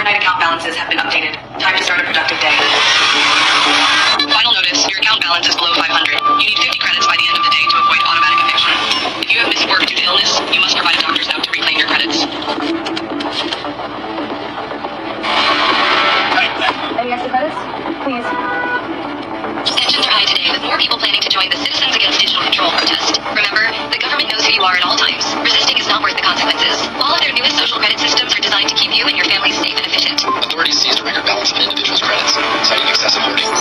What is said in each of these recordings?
Fortnite account balances have been updated. Time to start a productive day. Final notice, your account balance is below 500. You need 50 credits by the end of the day to avoid automatic eviction. If you have missed work due to illness, you must provide a doctor's note to reclaim your credits. Any extra credits? Please. Tensions are high today, with more people planning to join the Citizens Against Digital Control protest. Remember, the government knows who you are at all times. Resisting is not worth the consequences. All of their newest social credit systems are designed to keep you and your family safe and efficient. Authorities seized a record balance of an individual's credits, citing excessive hoarding.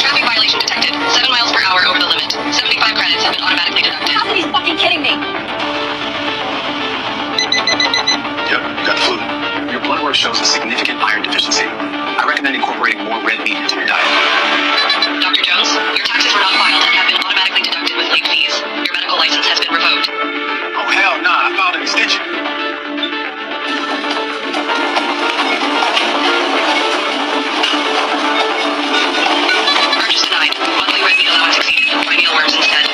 Traffic violation detected. 7 miles per hour over the limit. 75 credits have been automatically deducted. Are you fucking kidding me? Yep, you got the flu. Your blood work shows a significant iron deficiency. I recommend incorporating more red meat into your diet. Dr. Jones, your taxes were not filed and have been automatically deducted with late fees. Your medical license has been revoked. Oh, hell nah, I filed an extension. Purchase denied. Monthly red meat allowance exceeded. Buy mealworms instead.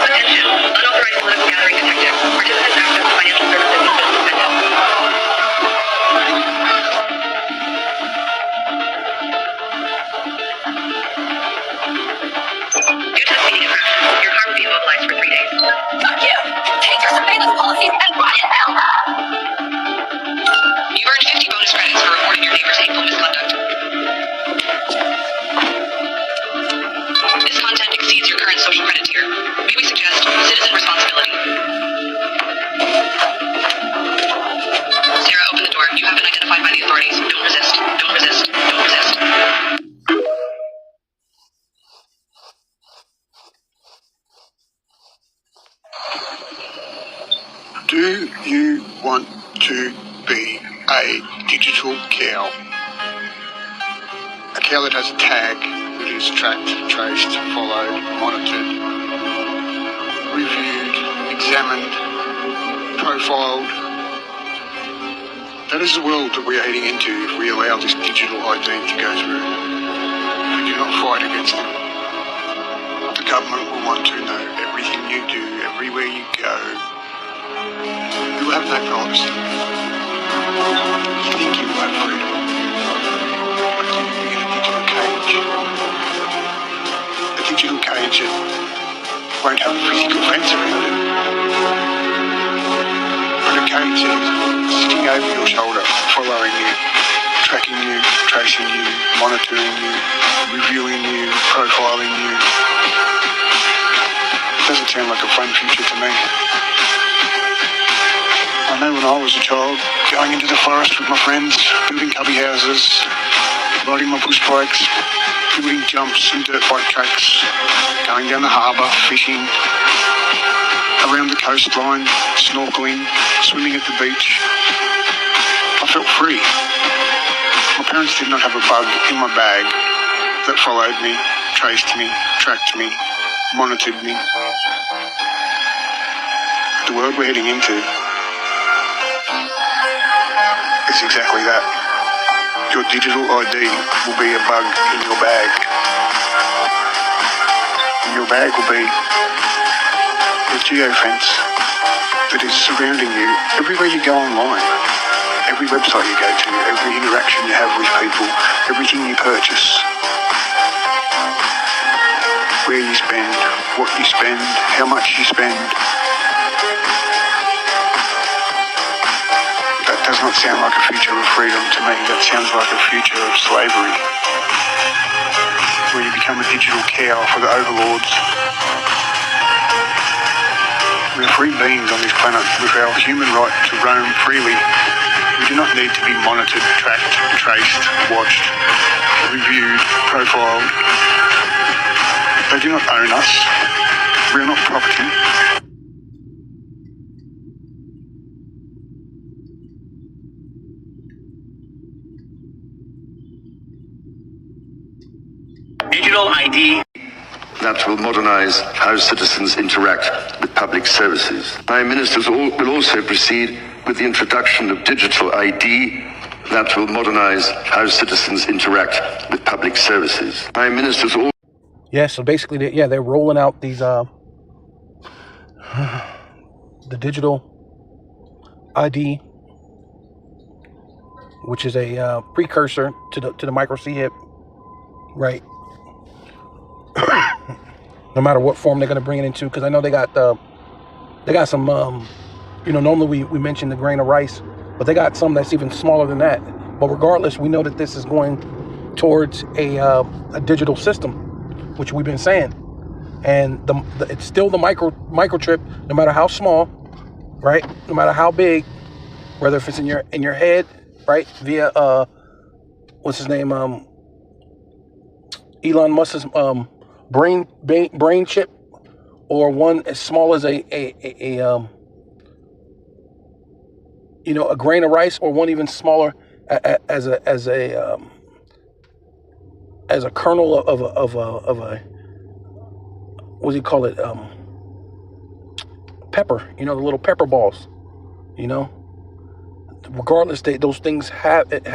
Attention. Unauthorized political gathering detected. Participants' access to financial services has been suspended. Due to the speeding infraction, your car will be immobilized for 3 days. Fuck you! Take your surveillance policies and run it hell! You've earned 50 bonus credits for reporting your neighbor's hateful misconduct. This content exceeds your current social credit tier. May we suggest citizen responsibility? Sarah, open the door. You have been identified by the authorities. Don't resist. Don't resist. Don't resist. Do you want to be a digital cow? A cow that has a tag that is tracked, traced, followed, monitored, reviewed, examined, profiled. That is the world that we are heading into if we allow this digital ID to go through. If we do not fight against it. The government will want to know everything you do, everywhere you go. You will have no privacy. You think you will have freedom. But you will be in a digital cage. A digital cage that won't have a physical fence around it. But a cage that is sitting over your shoulder, following you, tracking you, tracing you, monitoring you, reviewing you, profiling you. It doesn't sound like a fun future to me. I know when I was a child, going into the forest with my friends, building cubby houses, riding my push bikes, building jumps and dirt bike tracks, going down the harbour, fishing, around the coastline, snorkelling, swimming at the beach. I felt free. My parents did not have a bug in my bag that followed me, traced me, tracked me, monitored me. The world we're heading into is exactly that. Your digital ID will be a bug in your bag. And your bag will be a geofence that is surrounding you everywhere you go online, every website you go to, every interaction you have with people, everything you purchase, where you spend, what you spend, how much you spend. That does not sound like a future of freedom to me. That sounds like a future of slavery, where you become a digital cow for the overlords. We are free beings on this planet with our human right to roam freely. We do not need to be monitored, tracked, traced, watched, reviewed, profiled. They do not own us. We are not property. Digital ID. That will modernise how citizens interact with public services. Prime Ministers will also proceed with the introduction of digital ID that will modernise how citizens interact with public services. Prime Ministers Yeah, so basically, they're rolling out these the digital ID, which is a precursor to the micro C hip, right? No matter what form they're going to bring it into, because I know they got some normally we mention the grain of rice, but they got some that's even smaller than that. But regardless, we know that this is going towards a digital system, which we've been saying, and it's still the microchip, no matter how small, right? No matter how big, whether if it's in your head, right? Via what's his name? Elon Musk's brain chip, or one as small as a grain of rice, or one even smaller as a kernel of a what do you call it? Pepper. The little pepper balls. Regardless, those things it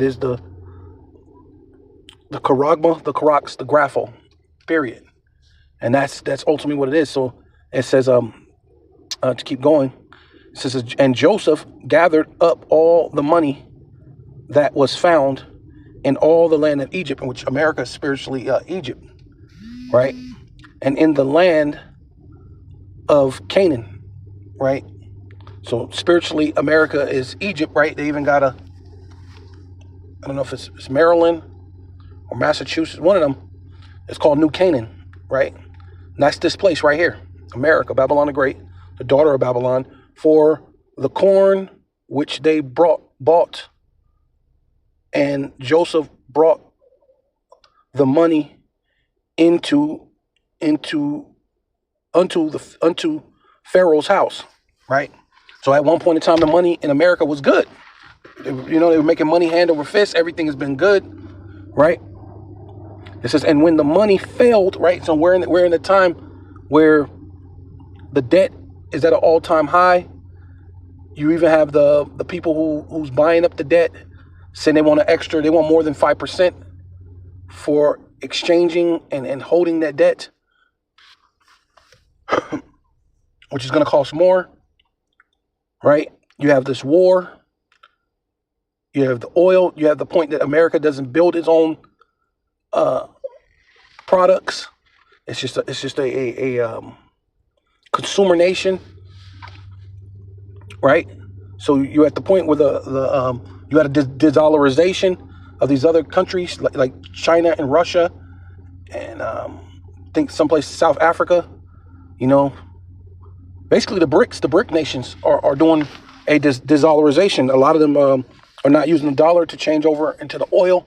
is the charagma, the Karax, the graphel, period. And that's ultimately what it is. So it says to keep going, it says, and Joseph gathered up all the money that was found in all the land of Egypt, in which America is spiritually Egypt, right? And in the land of Canaan, right? So spiritually, America is Egypt, right? They even got I don't know if it's Maryland or Massachusetts, one of them. It's called New Canaan, right? And that's this place right here, America, Babylon the Great, the daughter of Babylon, for the corn which they bought. And Joseph brought the money unto Pharaoh's house, right? So at one point in time, the money in America was good. They were making money hand over fist. Everything has been good, right? It says, and when the money failed, right? So we're in a time where the debt is at an all-time high. You even have the people who's buying up the debt saying they want more than 5% for exchanging and holding that debt, which is going to cost more, right? You have this war. You have the oil. You have the point that America doesn't build its own products. It's just a consumer nation, right? So you're at the point where you got a de-dollarization of these other countries like China and Russia, and I think someplace South Africa. Basically the BRIC nations are doing a de-dollarization. A lot of them are not using the dollar to change over into the oil,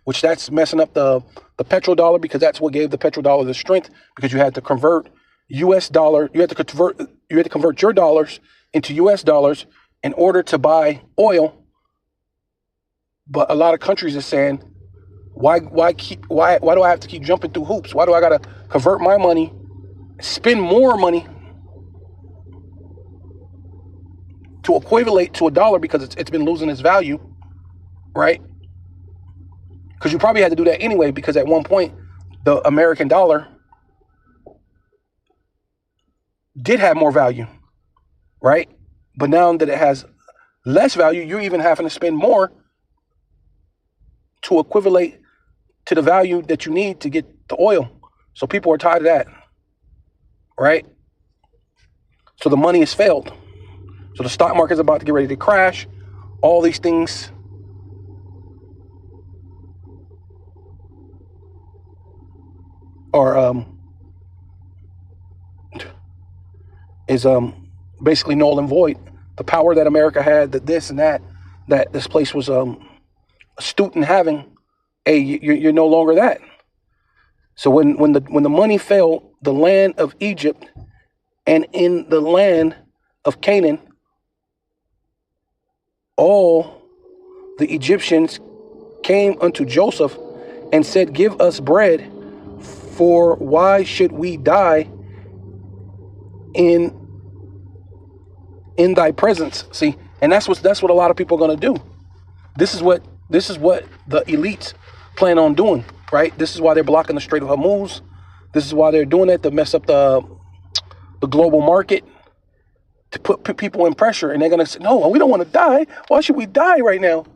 which that's messing up the petrodollar, because that's what gave the petrodollar the strength, because you had to convert US dollar, you had to convert your dollars into US dollars in order to buy oil. But a lot of countries are saying, why do I have to keep jumping through hoops? Why do I got to convert my money, spend more money to equivalent to a dollar, because it's been losing its value, right? Because you probably had to do that anyway, because at one point the American dollar did have more value, right? But now that it has less value, you're even having to spend more to equivalent to the value that you need to get the oil. So people are tired of that, right? So the money has failed. So the stock market is about to get ready to crash. All these things are basically null and void. The power that America had, that this and that this place was astute in having, you're no longer that. So when the money failed, the land of Egypt and in the land of Canaan, all the Egyptians came unto Joseph and said, give us bread, for why should we die in thy presence? See, and that's what a lot of people are going to do. This is what the elites plan on doing, right? This is why they're blocking the Strait of Hormuz. This is why they're doing that, to mess up the global market, to put people in pressure. And they're going to say, no, we don't want to die. Why should we die right now?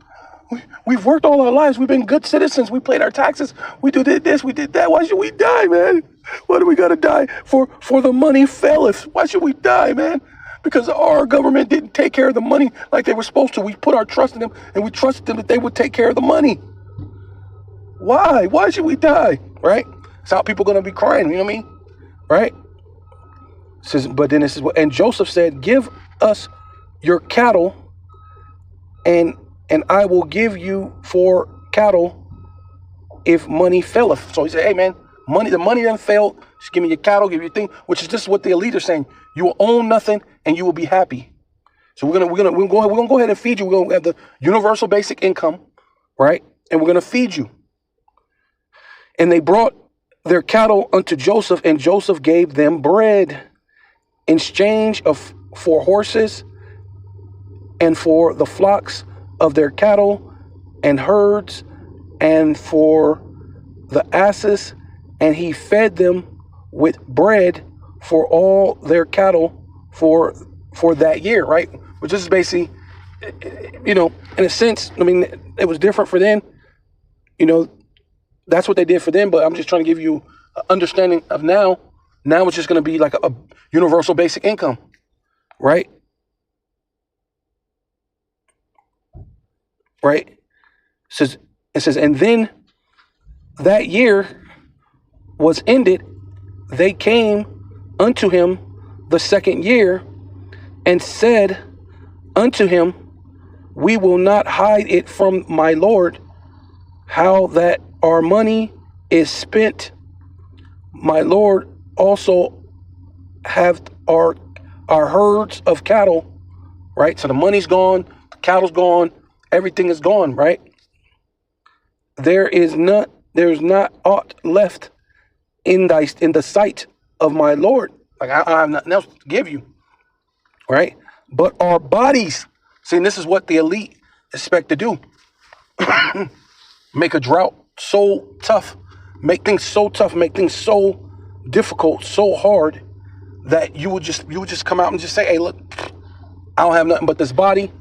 We've worked all our lives. We've been good citizens. We paid our taxes. We did this. We did that. Why should we die, man? Why do we got to die? For the money faileth. Why should we die, man? Because our government didn't take care of the money like they were supposed to. We put our trust in them, and we trusted them that they would take care of the money. Why? Why should we die? Right? That's how people are going to be crying. You know what I mean? Right? It says, but then this is what, and Joseph said, give us your cattle, and I will give you for cattle if money faileth. So he said, hey man, the money done failed. Just give me your cattle, give me your thing, which is just what the elite are saying. You will own nothing and you will be happy. So we're gonna go ahead and feed you. We're gonna have the universal basic income, right? And we're gonna feed you. And they brought their cattle unto Joseph, and Joseph gave them bread in exchange for horses and for the flocks of their cattle and herds and for the asses, and he fed them with bread for all their cattle for that year, right? Which is basically, in a sense, I mean, it was different for them. That's what they did for them, but I'm just trying to give you an understanding of now. Now it's just going to be like a universal basic income, right? Right? It says, and then that year was ended. They came unto him the second year and said unto him, we will not hide it from my Lord, how that our money is spent. My Lord also have our herds of cattle, right? So the money's gone, the cattle's gone, everything is gone, right? There's not aught left in the sight of my Lord. Like I have nothing else to give you, right? But our bodies, see, and this is what the elite expect to do. Make a drought so tough, make things so tough, make things so difficult, so hard that you would just come out and just say, hey, look, I don't have nothing but this body.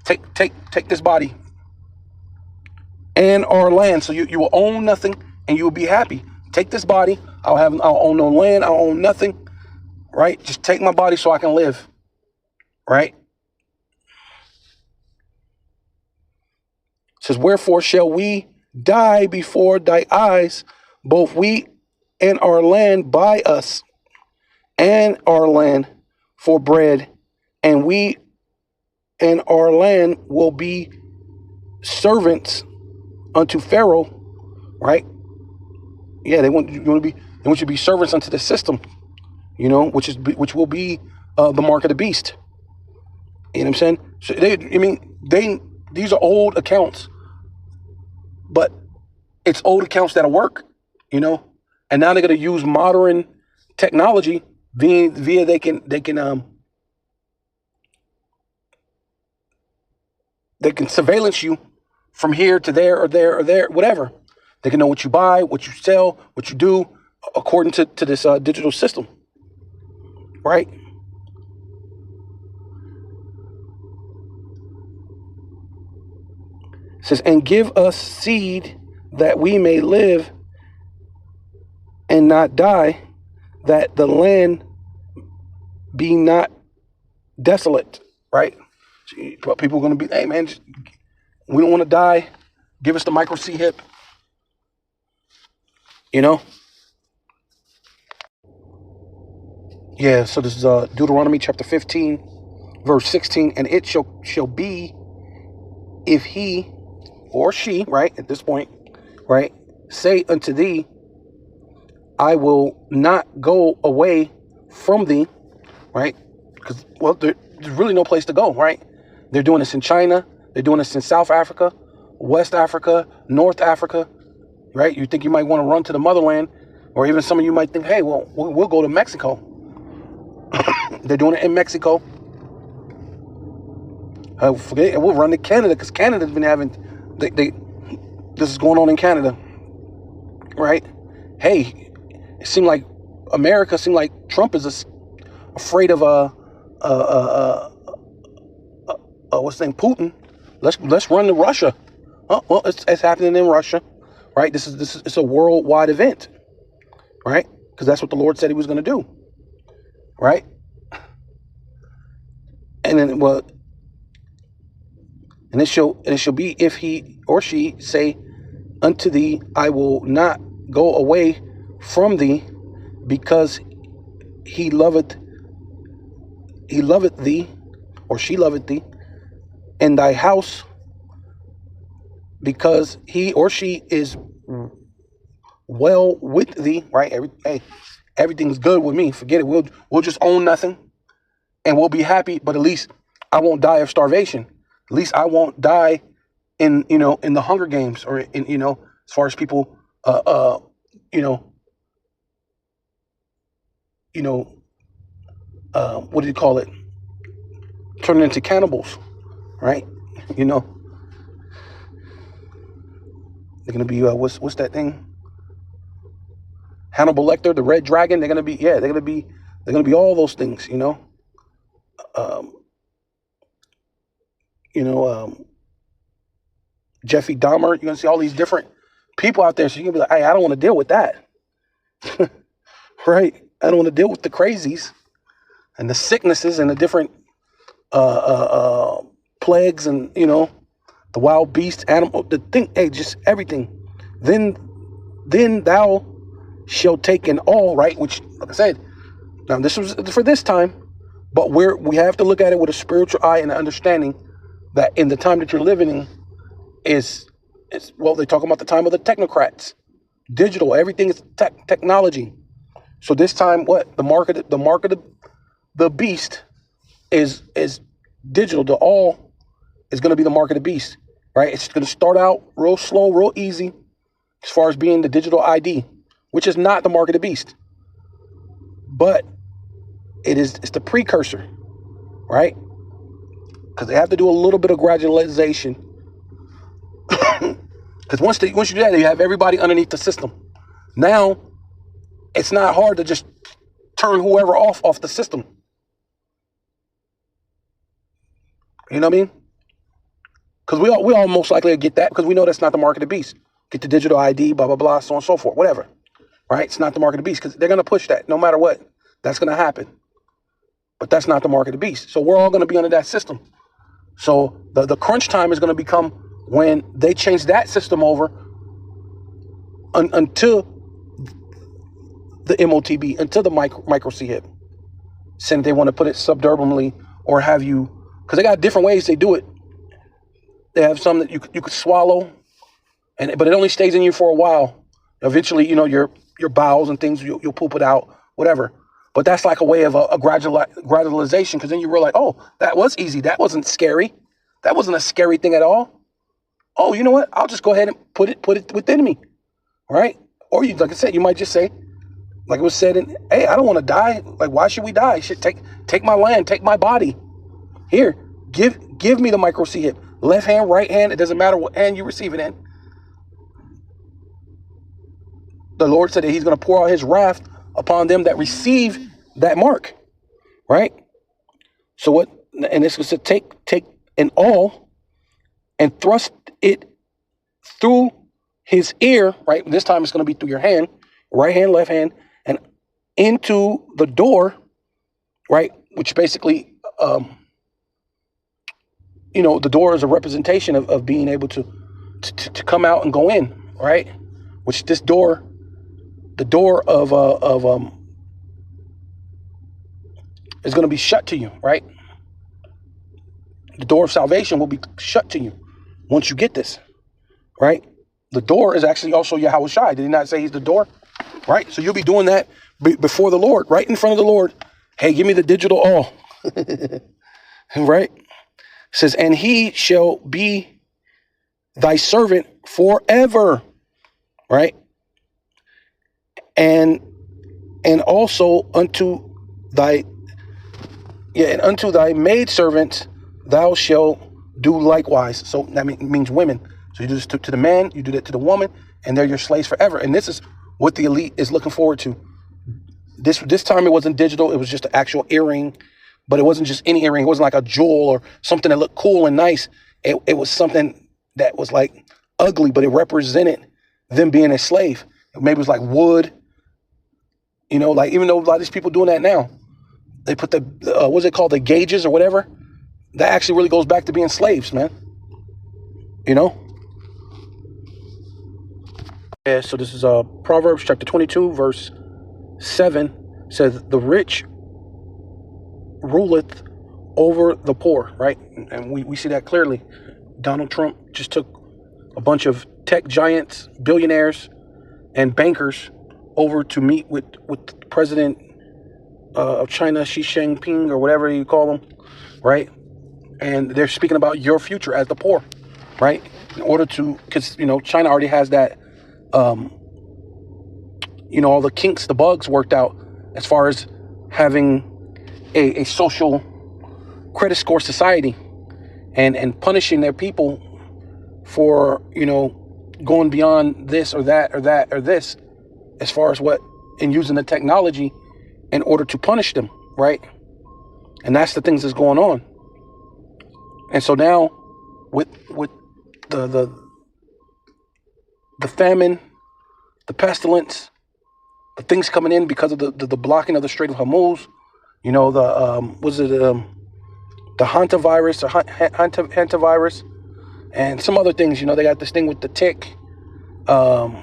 Take this body and our land. So you will own nothing and you will be happy. Take this body. I'll own no land. I'll own nothing. Right? Just take my body so I can live. Right? It says, wherefore shall we die before thy eyes, both we and our land, buy us and our land for bread, and we and our land will be servants unto Pharaoh, right? Yeah, they want you to be servants unto the system, which will be the mark of the beast. You know what I'm saying? So these are old accounts, but it's old accounts that'll work, and now they're gonna use modern technology via they can surveillance you from here to there or there or there, whatever. They can know what you buy, what you sell, what you do, according to this digital system, right? It says, and give us seed that we may live and not die, that the land be not desolate, right? So people are going to be, hey man, we don't want to die. Give us the micro C hip. Yeah, so this is Deuteronomy chapter 15, verse 16. And it shall be, if he or she, right, at this point, right, say unto thee, I will not go away from thee, right? Because, well, there's really no place to go, right? They're doing this in China. They're doing this in South Africa, West Africa, North Africa, right? You think you might want to run to the motherland, or even some of you might think, hey, well, we'll go to Mexico. They're doing it in Mexico. We'll run to Canada, because Canada's been having, the this is going on in Canada, right? Hey, it seemed like Trump is afraid of what's the name, Putin. Let's run to Russia. Well, it's happening in Russia, right? This is it's a worldwide event, right? Because that's what the Lord said He was going to do, right? And then it shall be, if he or she say unto thee, I will not go away from thee, because he loveth thee, or she loveth thee, in thy house, because he or she is well with thee, right? Everything's good with me. Forget it. We'll just own nothing, and we'll be happy. But at least I won't die of starvation. At least I won't die in the Hunger Games, or in as far as people what do you call it? Turning into cannibals, right? They're gonna be what's that thing? Hannibal Lecter, the Red Dragon. They're gonna be all those things, Jeffrey Dahmer. You're gonna see all these different people out there. So you're gonna be like, hey, I don't want to deal with that. Right? I don't want to deal with the crazies and the sicknesses and the different plagues and the wild beasts, animal, the thing, just everything. Then thou shalt take in all, right? Which, like I said, now this was for this time, but we have to look at it with a spiritual eye and an understanding that in the time that you're living in is they're talking about the time of the technocrats, digital, everything is technology. So this time, what the mark of the beast is digital. The all is going to be the mark of the beast, right? It's going to start out real slow, real easy, as far as being the digital ID, which is not the mark of the beast, but it's the precursor, right? Because they have to do a little bit of gradualization. Because once you do that, you have everybody underneath the system. Now, it's not hard to just turn whoever off the system. You know what I mean? Because we all most likely get that, because we know that's not the mark of the beast. Get the digital ID, blah, blah, blah, so on and so forth, whatever. Right? It's not the mark of the beast, because they're going to push that no matter what. That's going to happen. But that's not the mark of the beast. So we're all going to be under that system. So the crunch time is going to become when they change that system over until the MOTB, until the micro C-HIP. Saying they want to put it subdermally, or have you, because they got different ways they do it. They have some that you could swallow, but it only stays in you for a while. Eventually, your bowels and things, you'll poop it out, whatever. But that's like a way of a gradualization, because then you realize, oh, that was easy. That wasn't scary. That wasn't a scary thing at all. Oh, you know what? I'll just go ahead and put it within me, right? Or like I said, you might just say, like it was said, hey, I don't want to die. Like, why should we die? Should take my land, take my body. Here, give me the micro C-HIP. Left hand, right hand, it doesn't matter what hand you receive it in. The Lord said that He's going to pour out His wrath upon them that receive that mark, right? So what? And this was to take an awl and thrust it through his ear, right? This time it's going to be through your hand, right hand, left hand, and into the door, right? Which basically, the door is a representation of being able to come out and go in, right? Which this door, the door of is going to be shut to you, right? The door of salvation will be shut to you once you get this, right? The door is actually also Yahweh Shai. Did He not say He's the door, right? So you'll be doing that before the Lord, right in front of the Lord. Hey, give me the digital all, right? It says, and He shall be thy servant forever, right? And also unto thy maidservant thou shalt do likewise. So that means women. So you do this to the man, you do that to the woman, and they're your slaves forever. And this is what the elite is looking forward to. This time it wasn't digital, it was just an actual earring, but it wasn't just any earring. It wasn't like a jewel or something that looked cool and nice. It was something that was like ugly, but it represented them being a slave. Maybe it was like wood, like even though a lot of these people doing that now, they put the, what's it called, the gauges or whatever. That actually really goes back to being slaves, man. Yeah, so this is Proverbs chapter 22, verse 7 says, the rich ruleth over the poor, right? And we see that clearly. Donald Trump just took a bunch of tech giants, billionaires, and bankers over to meet with the president of China, Xi Jinping, or whatever you call him, right? And they're speaking about your future as the poor, right? In order to, because, China already has that, all the kinks, the bugs worked out as far as having a social credit score society and punishing their people for, going beyond this or that or that or this as far as and using the technology in order to punish them, right? And that's the things that's going on. And so now with the famine, the pestilence, the things coming in because of the blocking of the Strait of Hormuz, the hantavirus or hantavirus, and some other things. They got this thing with the tick, all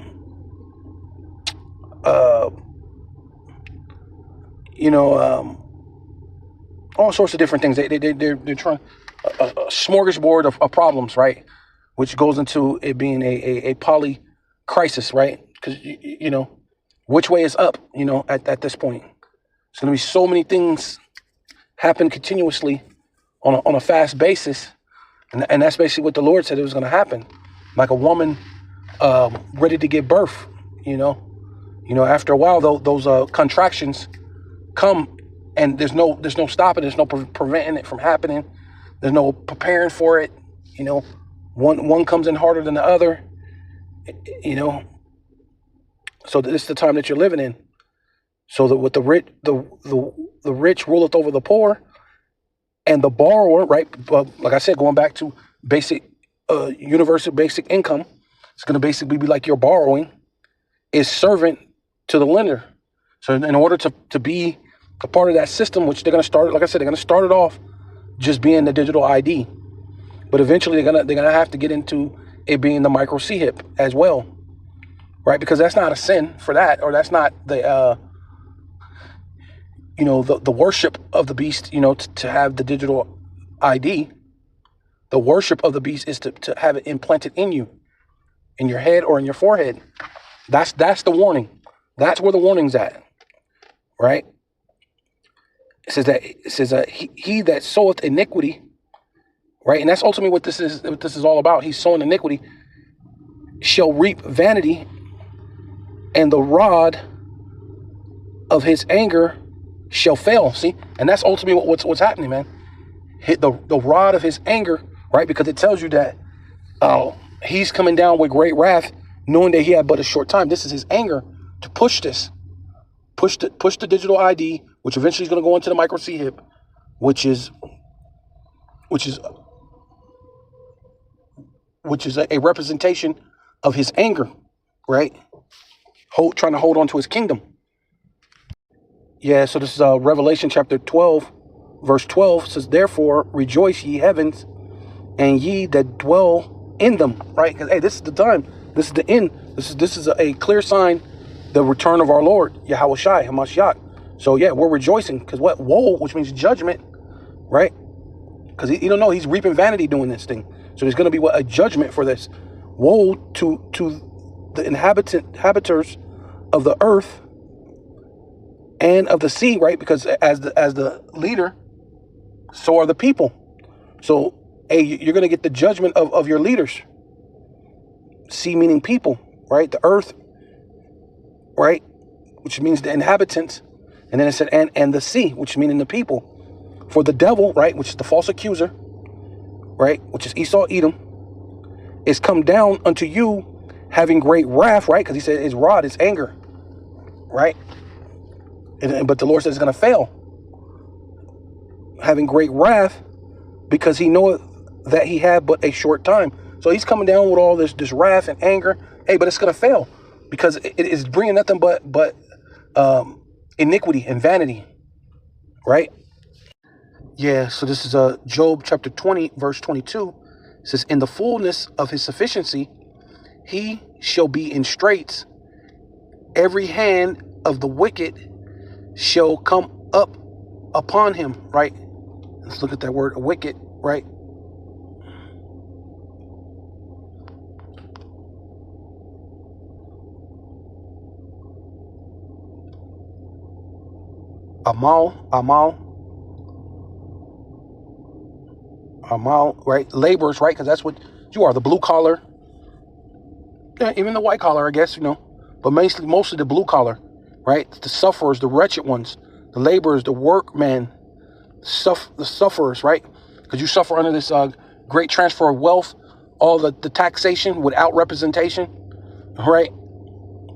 sorts of different things. They're trying a smorgasbord of problems, right? Which goes into it being a poly crisis, right? Because which way is up? At this point, it's going to be so many things happen continuously on a fast basis, and that's basically what the Lord said it was going to happen, like a woman ready to give birth. After a while, those contractions come, and there's no stopping. There's no preventing it from happening. There's no preparing for it. One comes in harder than the other. So this is the time that you're living in. So that with the rich ruleth over the poor, and the borrower, right? Like I said, going back to basic, universal basic income, it's going to basically be like you're borrowing, is servant to the lender. So in order to be a part of that system, which they're going to start, like I said, they're going to start it off just being the digital ID, but eventually they're gonna have to get into it being the micro CHIP as well, right? Because that's not a sin for that, or that's not the the worship of the beast. To have the digital ID, the worship of the beast is to have it implanted in you, in your head or in your forehead. That's the warning. That's where the warning's at, right? It says that he that soweth iniquity, right? And that's ultimately what this is all about. He's sowing iniquity, shall reap vanity, and the rod of his anger shall fail. See? And that's ultimately what's happening, man. Hit the rod of his anger, right? Because it tells you that he's coming down with great wrath, knowing that he had but a short time. This is his anger to push this. Push the digital ID, which eventually is going to go into the micro CHIP, which is a representation of his anger, right? Trying to hold on to his kingdom. Yeah, so this is Revelation chapter 12, verse 12 says, therefore rejoice ye heavens, and ye that dwell in them, right? Because, hey, this is the time. This is the end. This is a clear sign, the return of our Lord, Yahweh Shai, Hamashiach. So, yeah, we're rejoicing because what? Woe, which means judgment, right? Because you don't know, he's reaping vanity doing this thing. So there's going to be a judgment for this. Woe to the inhabitants of the earth and of the sea, right? Because as the leader, so are the people. So, hey, you're going to get the judgment of your leaders. Sea meaning people, right? The earth, right? Which means the inhabitants. And then it said, and the sea, which meaning the people. For the devil, right? Which is the false accuser, right? Which is Esau, Edom. is come down unto you, having great wrath, right? Because he said his rod is anger, right? But the Lord says it's going to fail. Having great wrath, because he knoweth that he had but a short time. So he's coming down with all this wrath and anger. Hey, but it's going to fail because it is bringing nothing but iniquity and vanity, right? Yeah, so this is Job chapter 20, verse 22. It says, in the fullness of his sufficiency, he shall be in straits. Every hand of the wicked shall come up upon him, right? Let's look at that word, wicked, right? Amal, right? Laborers, right? Because that's what you are, the blue collar. Yeah, even the white collar, I guess, but mostly the blue collar, right? The sufferers, the wretched ones, the laborers, the workmen, the sufferers, right? Because you suffer under this great transfer of wealth, all the taxation without representation, right?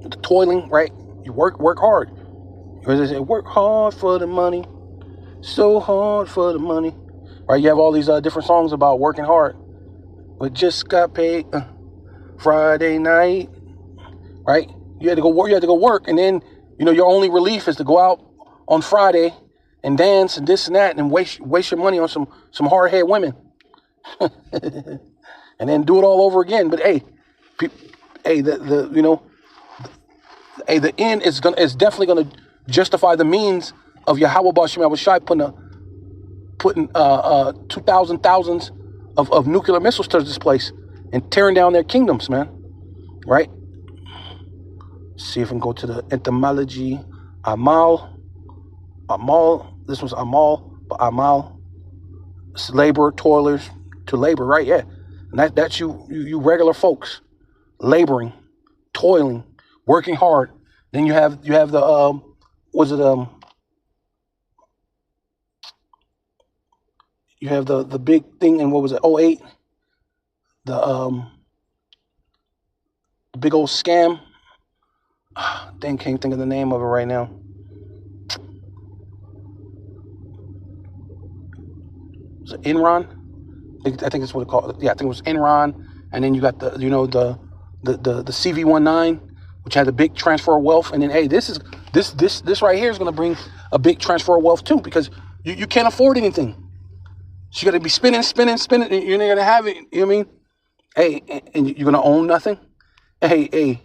The toiling, right? You work hard. They say, work hard for the money, so hard for the money, right? You have all these different songs about working hard, but just got paid Friday night, right? You had to go work, and then your only relief is to go out on Friday and dance and this and that, and waste your money on some hard-headed women, and then do it all over again. But hey, the end is definitely gonna justify the means of Yahweh B'Shem Yahushai putting 2,000 thousands of nuclear missiles to this place and tearing down their kingdoms, man. Right? Let's see if I can go to the etymology. Amal. This was Amal, but Amal. It's labor, toilers, to labor, right? Yeah. And that's you regular folks laboring, toiling, working hard. Then you have the you have the big thing in, what was it, 08? The big old scam. Dang, can't think of the name of it right now. Was it Enron? I think that's what it called. Yeah, I think it was Enron. And then you got the CV19, which had the big transfer of wealth. And then, hey, this right here is going to bring a big transfer of wealth too, because you can't afford anything. So you got to be spending. You're not going to have it. You know what I mean? Hey, and you're going to own nothing. Hey.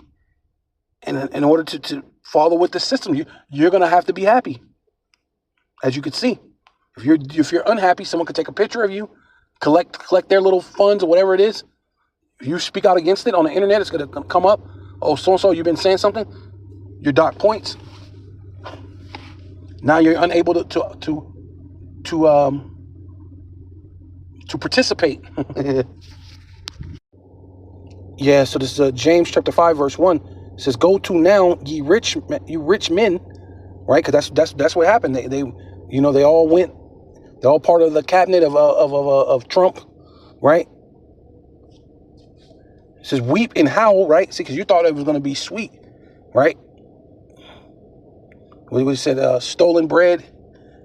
And in order to follow with the system, you're going to have to be happy. As you can see, if you're unhappy, someone could take a picture of you, collect their little funds or whatever it is. If you speak out against it on the internet, it's going to come up. Oh, so-and-so, you've been saying something. Your dock points. Now you're unable to participate. Yeah. So this is James chapter 5 verse 1. It says, "Go to now, you rich men," right? Because that's what happened. They all went. They're all part of the cabinet of Trump, right? It says, "Weep and howl," right? See, because you thought it was going to be sweet, right? We said stolen bread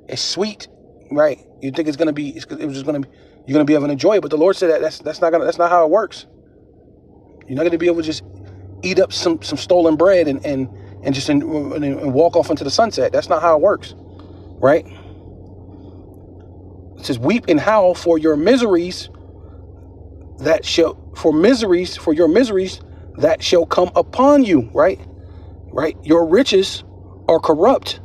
is sweet, right? You think it's going to be? It was just going to be. You're going to be able to enjoy it, but the Lord said that's not how it works. You're not going to be able to just eat up some stolen bread and walk off into the sunset. That's not how it works, right? It says, "Weep and howl for your miseries for your miseries that shall come upon you," right? Right? Your riches are corrupt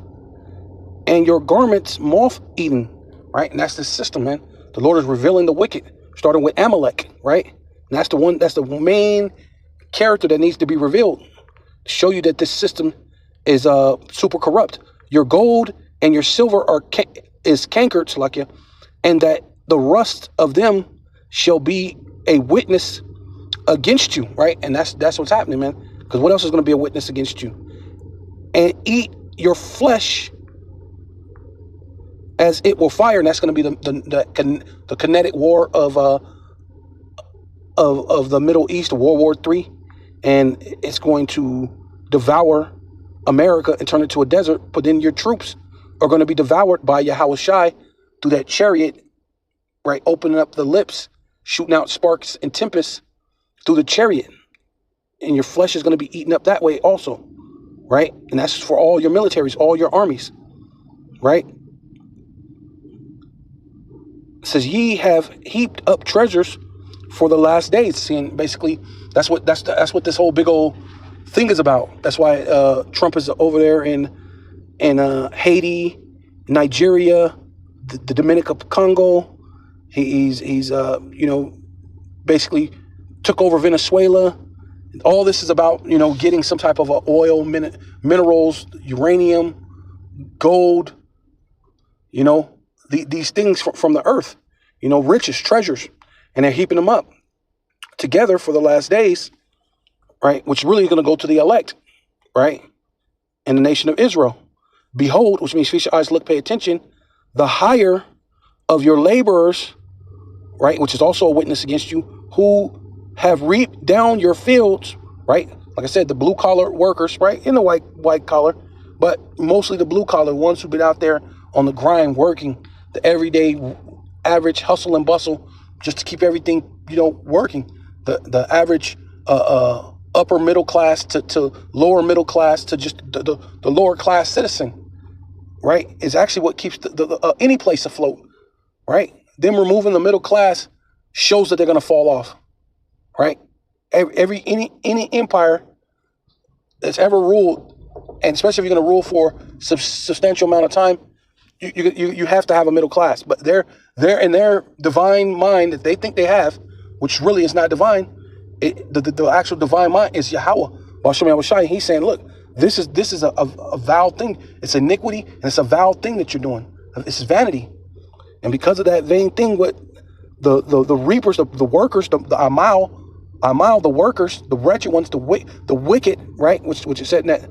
and your garments moth-eaten, right? And that's the system, man. The Lord is revealing the wicked, starting with Amalek, right? And that's the main character that needs to be revealed to show you that this system is super corrupt. Your gold and your silver is cankered, Salakia, and that the rust of them shall be a witness against you, right? And that's what's happening, man. Because what else is going to be a witness against you? And eat your flesh as it will fire, and that's going to be the kinetic war of the Middle East, World War III, and it's going to devour America and turn it to a desert. But then your troops are going to be devoured by Yahweh Shai through that chariot, right? Opening up the lips, shooting out sparks and tempests through the chariot. And your flesh is going to be eaten up that way also, right? And that's for all your militaries, all your armies, right? It says, ye have heaped up treasures for the last days. See, and basically, that's what this whole big old thing is about. That's why Trump is over there in Haiti, Nigeria, the Dominican Congo. He's basically took over Venezuela. All this is about, getting some type of oil, minerals, uranium, gold, these things from the earth, riches, treasures, and they're heaping them up together for the last days, right? Which really is going to go to the elect, right? And the nation of Israel. Behold, which means feast your eyes, look, pay attention, the hire of your laborers, right? Which is also a witness against you, who have reaped down your fields, right? Like I said, the blue collar workers, right? In the white collar, but mostly the blue collar ones who've been out there on the grind, working the everyday average hustle and bustle just to keep everything, working. The average upper middle class to lower middle class to just the lower class citizen, right? Is actually what keeps any place afloat, right? Them removing the middle class shows that they're going to fall off, right? Any empire that's ever ruled, and especially if you're going to rule for substantial amount of time, you have to have a middle class. But they're in their divine mind that they think they have, which really is not divine. The actual divine mind is Yahweh. Bashem Yahushai. He's saying, look, this is a vile thing. It's iniquity, and it's a vile thing that you're doing. It's vanity. And because of that vain thing, what the reapers, the workers, the Amal, the workers, the wretched ones, the wicked, right? Which it said in that,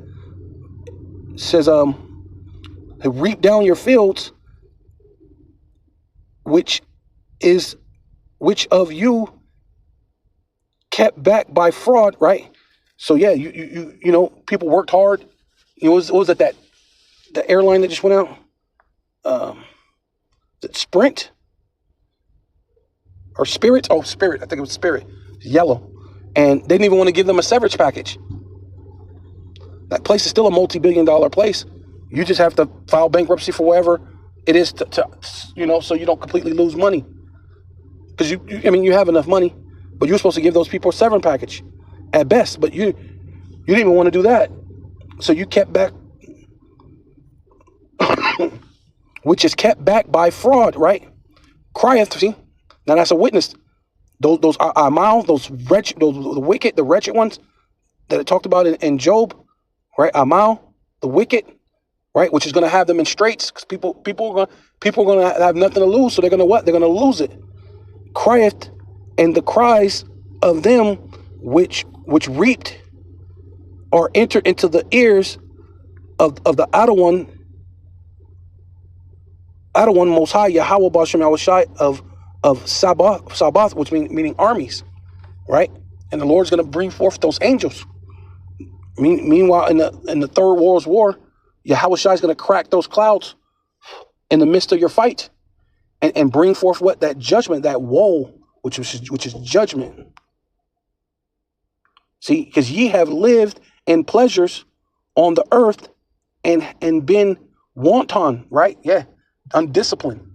says, reap down your fields, which of you kept back by fraud, right? So yeah, you people worked hard. What was it, the airline that just went out? Sprint or Spirit? Oh, Spirit. I think it was Spirit. Yellow. And they didn't even want to give them a severance package. That place is still a multi-billion-dollar place. You just have to file bankruptcy for whatever it is to so you don't completely lose money. Because you have enough money, but you're supposed to give those people a severance package at best. But you didn't even want to do that. So you kept back, which is kept back by fraud, right? Crieth, see? Now that's a witness. Those Amal, those wretched, the wicked, the wretched ones that it talked about in Job, right? Amal, the wicked, right? Which is going to have them in straits, because people are going to have nothing to lose. So they're going to what? They're going to lose it. Crieth, and the cries of them which reaped or entered into the ears of the Adon Most High, Yahweh Bashem Yahushai of Sabbath, which meaning armies, right? And the Lord's going to bring forth those angels. Meanwhile, in the Third World War, Yahweh Shai is going to crack those clouds in the midst of your fight, and bring forth what? That judgment, that woe, which is judgment. See, because ye have lived in pleasures on the earth and been wanton, right? Yeah, undisciplined.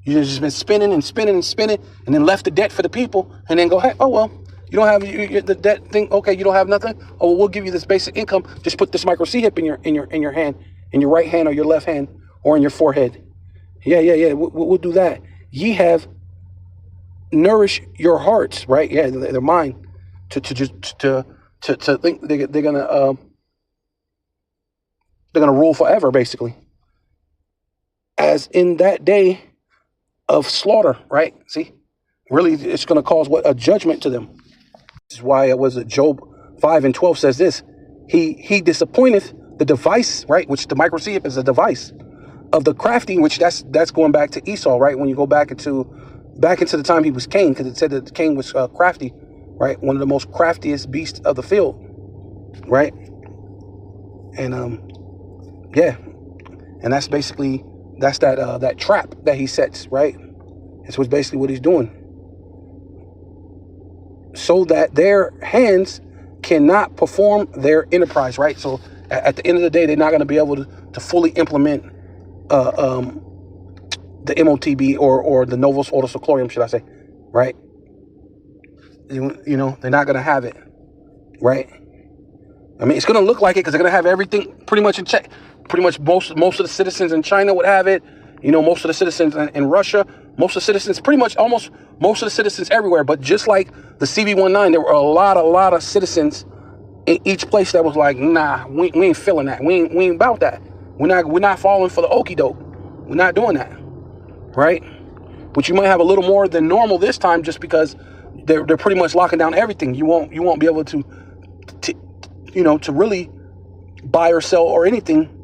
You've just been spinning and spinning and spinning, and then left the debt for the people, and then go, hey, oh well, you don't have the debt thing. Okay, you don't have nothing. Oh, well, we'll give you this basic income. Just put this micro C hip in your hand, in your right hand or your left hand or in your forehead. Yeah. We'll do that. Ye have nourished your hearts, right? Yeah, their mind to think they're gonna rule forever, basically. As in that day of slaughter, right? See, really, it's going to cause what? A judgment to them. This is why it was Job 5:12 says this: He disappointeth the device, right? Which the microseep is a device of the crafty, which that's going back to Esau, right? When you go back into back into the time he was Cain, because it said that Cain was crafty, right? One of the most craftiest beasts of the field, right? And yeah, and that's basically that trap that he sets, right? That's what's basically what he's doing, so that their hands cannot perform their enterprise, right? So at the end of the day, they're not going to be able to fully implement the MOTB or the Novus Ordo Seclorum, should I say, right? You know, they're not going to have it, right? I mean, it's going to look like it because they're going to have everything pretty much in check. Pretty much most of the citizens in China would have it. You know, most of the citizens in Russia, most of the citizens, pretty much almost most of the citizens everywhere. But just like the CV-19, there were a lot of citizens in each place that was like, nah, we ain't feeling that. We ain't about that. We're not falling for the okie doke. We're not doing that, right? Which you might have a little more than normal this time, just because they're pretty much locking down everything. You won't be able to really buy or sell or anything.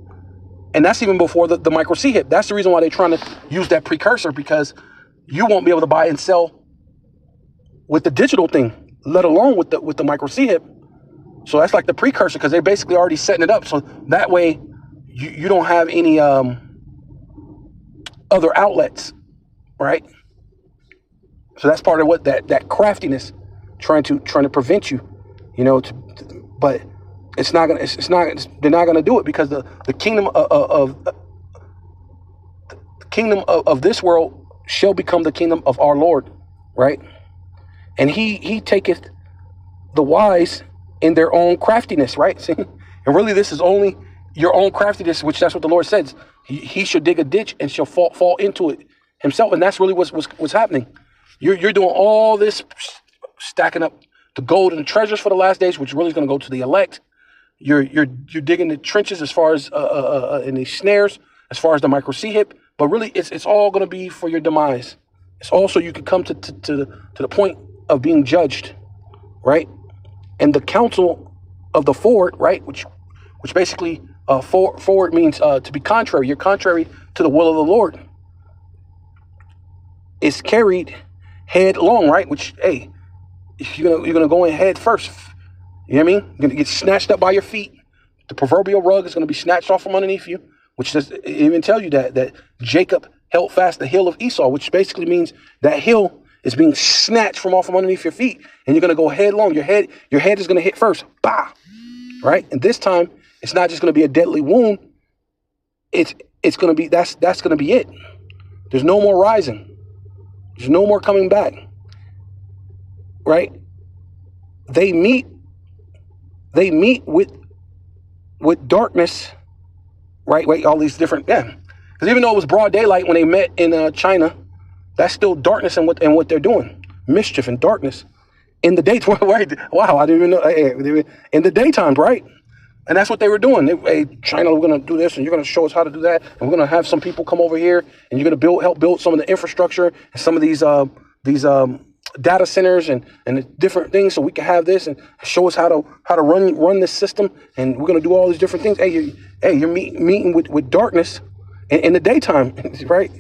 And that's even before the micro C hip. That's the reason why they're trying to use that precursor, because you won't be able to buy and sell with the digital thing, let alone with the micro C hip. So that's like the precursor, because they're basically already setting it up. So that way you don't have any other outlets, right? So that's part of what that craftiness trying to prevent you, but they're not gonna do it, because the kingdom of this world shall become the kingdom of our Lord, right? And he taketh the wise in their own craftiness, right? See? And really, this is only your own craftiness, which that's what the Lord says. He should dig a ditch and shall fall into it himself, and that's really what's happening. You're doing all this, stacking up the gold and the treasures for the last days, which really is going to go to the elect. You're digging the trenches as far as in these snares, as far as the micro C hip, but really it's all going to be for your demise. It's also you can come to the point of being judged, right? And the counsel of the forward, right, which basically forward means to be contrary. You're contrary to the will of the Lord. It's carried headlong, right? Which, hey, you're gonna go in head first. You know what I mean? You're gonna get snatched up by your feet. The proverbial rug is gonna be snatched off from underneath you, which does even tell you that Jacob held fast the heel of Esau, which basically means that heel is being snatched from underneath your feet, and you're gonna go headlong. Your head is gonna hit first, bah, right? And this time, it's not just gonna be a deadly wound. It's gonna be that's gonna be it. There's no more rising. There's no more coming back, right? They meet with darkness, right? Wait, all these different, yeah. Because even though it was broad daylight when they met in China, that's still darkness and what they're doing, mischief and darkness in the daytime. Wow, I didn't even know. In the daytime, right? And that's what they were doing. Hey, China, we're going to do this, and you're going to show us how to do that, and we're going to have some people come over here, and you're going to help build some of the infrastructure and some of these data centers and the different things, so we can have this and show us how to run this system, and we're going to do all these different things. Hey, you're meeting with darkness in the daytime, right?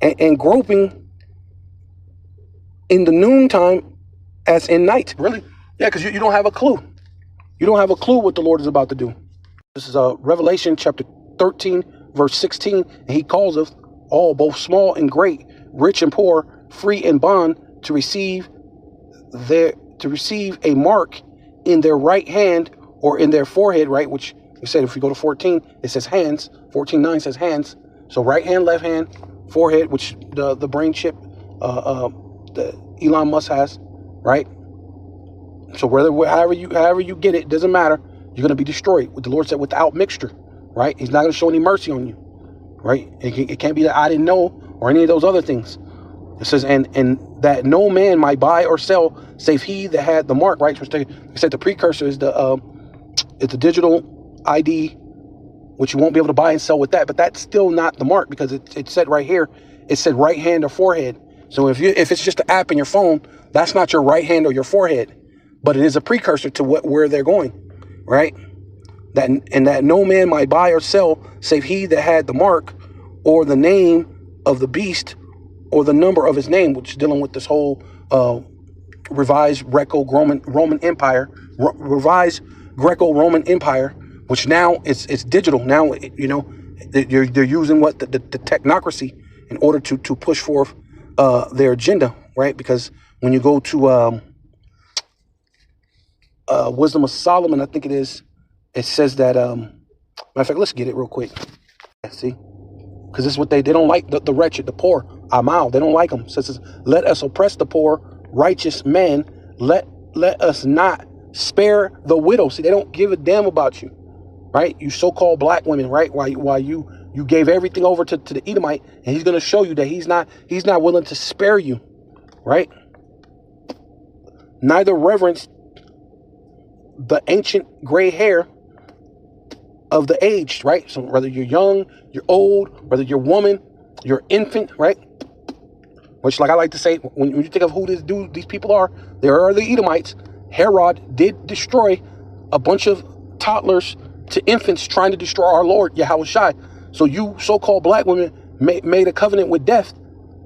And groping in the noontime as in night. Really? Yeah, because you don't have a clue. You don't have a clue what the Lord is about to do. This is Revelation chapter 13, verse 16. And he calls us all, both small and great, rich and poor, free and bond, to receive a mark in their right hand or in their forehead, right? Which we said, if we go to 14, it says hands. 14:9 says hands. So right hand, left hand, forehead, which the brain chip that Elon Musk has, right? So however you get it, doesn't matter. You're gonna be destroyed. What the Lord said, without mixture, right? He's not gonna show any mercy on you, right? It can't be that I didn't know or any of those other things. It says, and that no man might buy or sell save he that had the mark, right? Which they said the precursor is the digital ID, which you won't be able to buy and sell with that. But that's still not the mark, because it said right here, it said right hand or forehead. So if it's just an app in your phone, that's not your right hand or your forehead, but it is a precursor to where they're going, right? That no man might buy or sell save he that had the mark or the name of the beast or the number of his name, which is dealing with this whole revised Greco-Roman Empire, revised Greco-Roman Empire, which now it's digital. Now, you know, they're using what the technocracy in order to push forth their agenda, right? Because when you go to Wisdom of Solomon, I think it is, it says that, matter of fact, let's get it real quick. See? Because this is what they don't like, the wretched, the poor, Amal, they don't like them. It says, let us oppress the poor, righteous men, let us not spare the widow. See, they don't give a damn about you, right? You so-called black women, right? Why you gave everything over to the Edomite, and he's going to show you that he's not willing to spare you, right? Neither reverence the ancient gray hair of the aged, right? So whether you're young, you're old, whether you're woman, you're infant, right? Which, like I like to say, when you think of who these people are, there are the Edomites. Herod did destroy a bunch of toddlers to infants trying to destroy our Lord, Yahushua. So you so-called black women made a covenant with death,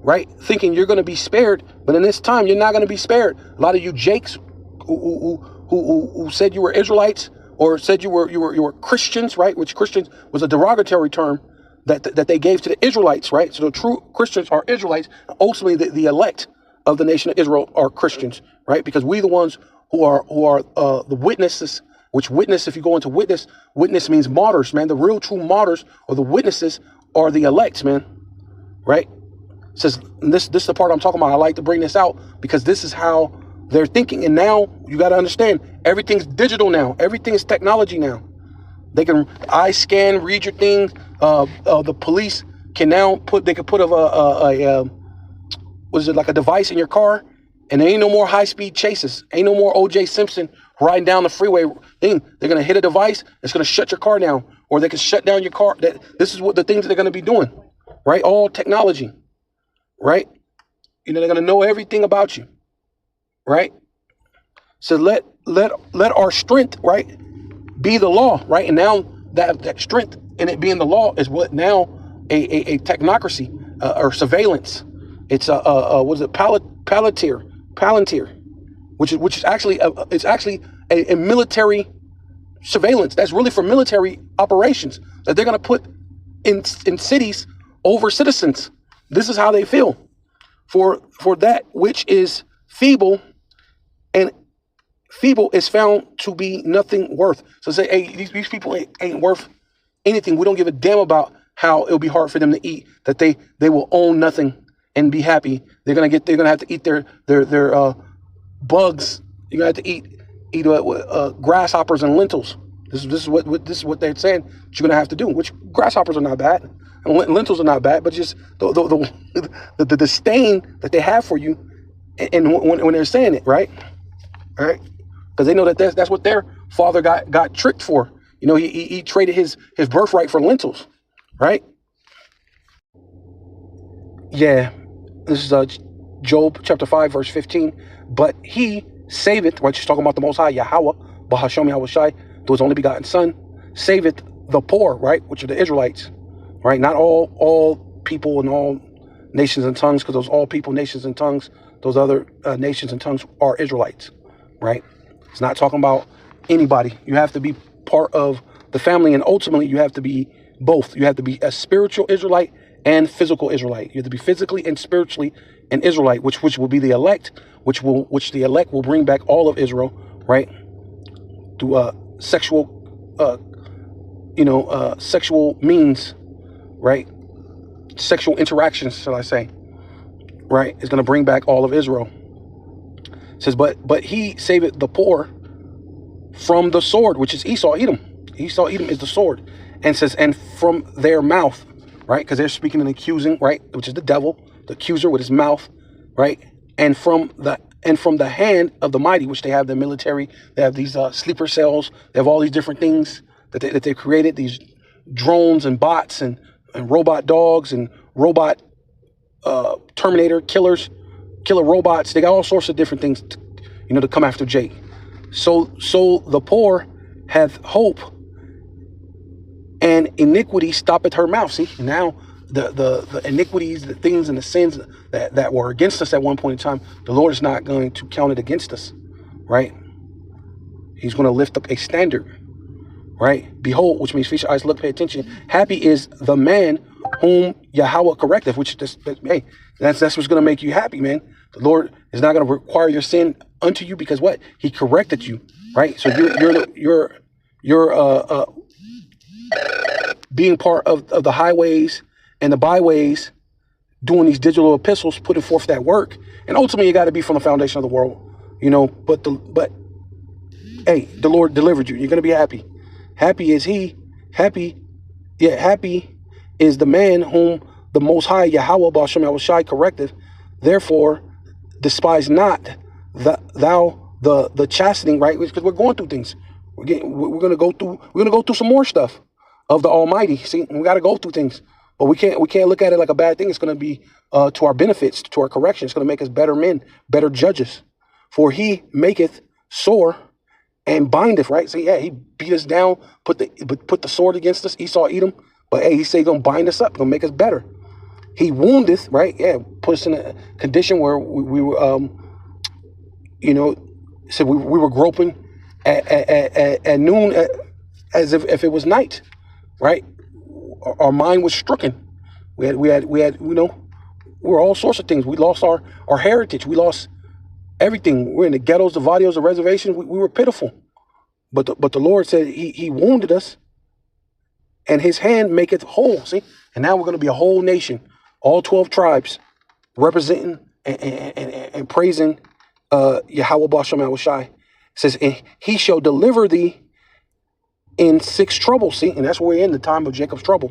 right? Thinking you're going to be spared, but in this time, you're not going to be spared. A lot of you jakes who said you were Israelites or said you were Christians, right? Which Christians was a derogatory term that they gave to the Israelites, right? So the true Christians are Israelites. Ultimately, the elect of the nation of Israel are Christians, right? Because we the ones who are the witnesses. Which witness, if you go into witness means martyrs, man. The real true martyrs or the witnesses are the elect, man. Right? It says this is the part I'm talking about. I like to bring this out because this is how they're thinking. And now you got to understand, everything's digital now. Everything is technology now. They can eye scan, read your thing. The police can now put a device in your car, and there ain't no more high-speed chases. Ain't no more O.J. Simpson riding down the freeway. They're gonna hit a device. It's gonna shut your car down, or they can shut down your car. This is what the things that they're gonna be doing, right? All technology, right? You know, they're gonna know everything about you, right? So let our strength, right, be the law, right? And now that strength in it being the law is what now a technocracy or surveillance. It's what is it? Palantir, which is actually a military surveillance. That's really for military operations that they're going to put in cities over citizens. This is how they feel for that which is feeble, and feeble is found to be nothing worth. So say, hey, these people ain't worth anything. We don't give a damn about how it'll be hard for them to eat. That they will own nothing and be happy. They're gonna have to eat their bugs. You're gonna have to eat grasshoppers and lentils. This is what they're saying that you're gonna have to do. Which grasshoppers are not bad, and lentils are not bad, but just the disdain that they have for you, and when they're saying it, right, all right, because they know that that's what their father got tricked for. You know, he traded his birthright for lentils, right? Yeah. This is Job chapter 5, verse 15. But he saveth, right? She's talking about the Most High, Yahweh, Bahashem Yahushai, to his only begotten Son, saveth the poor, right? Which are the Israelites, right? Not all people and all nations and tongues, because those all people, nations and tongues, those other nations and tongues are Israelites, right? It's not talking about anybody. You have to be part of the family, and ultimately you have to be both. You have to be a spiritual Israelite and physical Israelite. You have to be physically and spiritually an Israelite, which will be the elect, which the elect will bring back all of Israel, right? Through sexual means, right? Sexual interactions, shall I say, right? Is going to bring back all of Israel. It says, but he saveth the poor from the sword, which is Esau, Edom. Esau, Edom is the sword, and says, and from their mouth. Right, because they're speaking and accusing, right, which is the devil, the accuser with his mouth, right, and from the hand of the mighty, which they have the military, they have these sleeper cells, they have all these different things that they created, these drones and bots and robot dogs and robot Terminator killer robots. They got all sorts of different things, to come after Jake. So the poor hath hope, and iniquity stoppeth her mouth. See, now the iniquities, the things and the sins that were against us at one point in time, the Lord is not going to count it against us, right? He's going to lift up a standard, right? Behold, which means feast your eyes, look, pay attention. Happy is the man whom Yahweh correcteth, which that's what's going to make you happy, man. The Lord is not going to require your sin unto you because what? He corrected you, right? So you're being part of the highways and the byways, doing these digital epistles, putting forth that work, and ultimately you got to be from the foundation of the world, you know. But hey, the Lord delivered you. You're gonna be happy. Happy is he. Happy is the man whom the Most High Yahweh Ba'ashem Yahushai correcteth. Therefore, despise not the chastening, right? Because we're going through things. We're gonna go through some more stuff of the Almighty. See, we got to go through things, but we can't look at it like a bad thing. It's going to be to our benefits, to our correction. It's going to make us better men, better judges. For he maketh sore and bindeth, right? So yeah, he beat us down, put the sword against us, Esau, Edom. But hey, he said he's gonna bind us up, gonna make us better. He woundeth, right? Yeah, put us in a condition where we were, said we were groping at noon, as if it was night, right? Our mind was stricken. We had, we were all sorts of things. We lost our heritage. We lost everything. We're in the ghettos, the vadios, the reservations. We were pitiful. But the Lord said he wounded us, and his hand maketh whole. See? And now we're going to be a whole nation, all 12 tribes, representing and praising Yahweh Ba'ashem Yahushai. It says, and he shall deliver thee in 6 troubles. See? And that's where we're in the time of Jacob's trouble.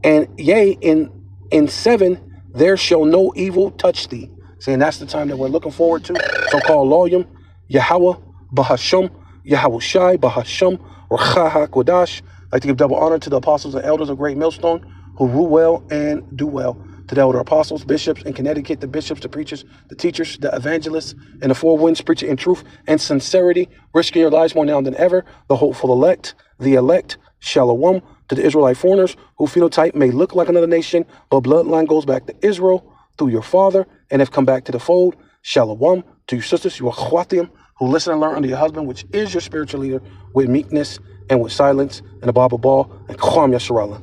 And yea, in 7, there shall no evil touch thee. See, and that's the time that we're looking forward to. So-called Loyum, Yahweh Ba'ashem Yahushai Ba'ashem Racha HaKodash. I'd like to give double honor to the apostles and elders of Great Millstone who rule well and do well. To the elder apostles, bishops in Connecticut, the bishops, the preachers, the teachers, the evangelists, and the 4 winds preaching in truth and sincerity, risking your lives more now than ever. The hopeful elect, Shalom, to the Israelite foreigners who phenotype may look like another nation, but bloodline goes back to Israel through your father and have come back to the fold. Shalom to your sisters, your akhwatim, who listen and learn under your husband, which is your spiritual leader, with meekness and with silence, and above all, and Kwam Yasharallah.